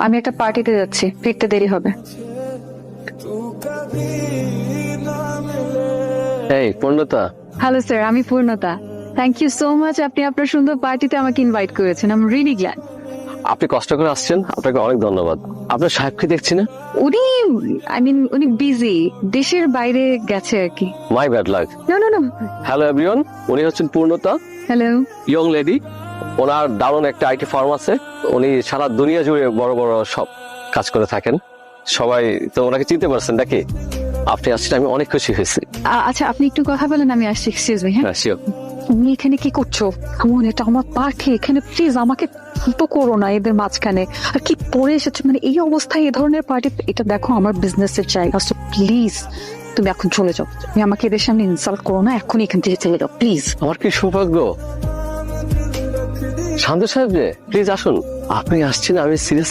আমি একটা পার্টিতে যাচ্ছি, ফিরতে দেরি হবে। এই পূর্ণতা, হ্যালো স্যার, আমি পূর্ণতা। থ্যাংক ইউ সো মাচ, আপনি আপনার সুন্দর পার্টিতে আমাকে ইনভাইট করেছেন। I am really glad. আপনি কষ্ট করে আসছেন, আপনাকে অনেক ধন্যবাদ। আপনার সাহেবকে দেখছি না। উনি উনি বিজি, দেশের বাইরে গেছে আর কি। My bad luck. No no no. Hello everyone, উনি হচ্ছেন পূর্ণতা, হ্যালো। Young lady. ওনার দারুণ একটা আইটি ফার্ম আছে। উনি সারা দুনিয়া জুড়ে বড় বড় সব কাজ করে থাকেন। সবাই তো ওনাকে চিনতে পারছেন নাকি? আপনি আসছেন, আমি অনেক খুশি হয়েছি। আচ্ছা, আপনি একটু কথা বলেন, আমি আসছি। Excuse me. হ্যাঁ, হ্যাঁ শিওর। তুমি এখানে কি করছো? কেমন, এটা আমার পার্টি, এখানে প্লিজ আমাকে ছোট করো না এদের মাঝখানে। আর কি পরে এসেছো, এই অবস্থায় এই ধরনের পার্টি? এটা দেখো আমার বিজনেসের জায়গা, সো প্লিজ তুমি এখন চলে যাও। তুমি আমাকে এদের সামনে ইনসাল্ট করো না, এখনই এখান থেকে চলে যাও প্লিজ। আমার কি সৌভাগ্য। শান্ত সাহেব যে, প্লিজ আসুন। আপনি আসছেন, আমি সিরিয়াসলি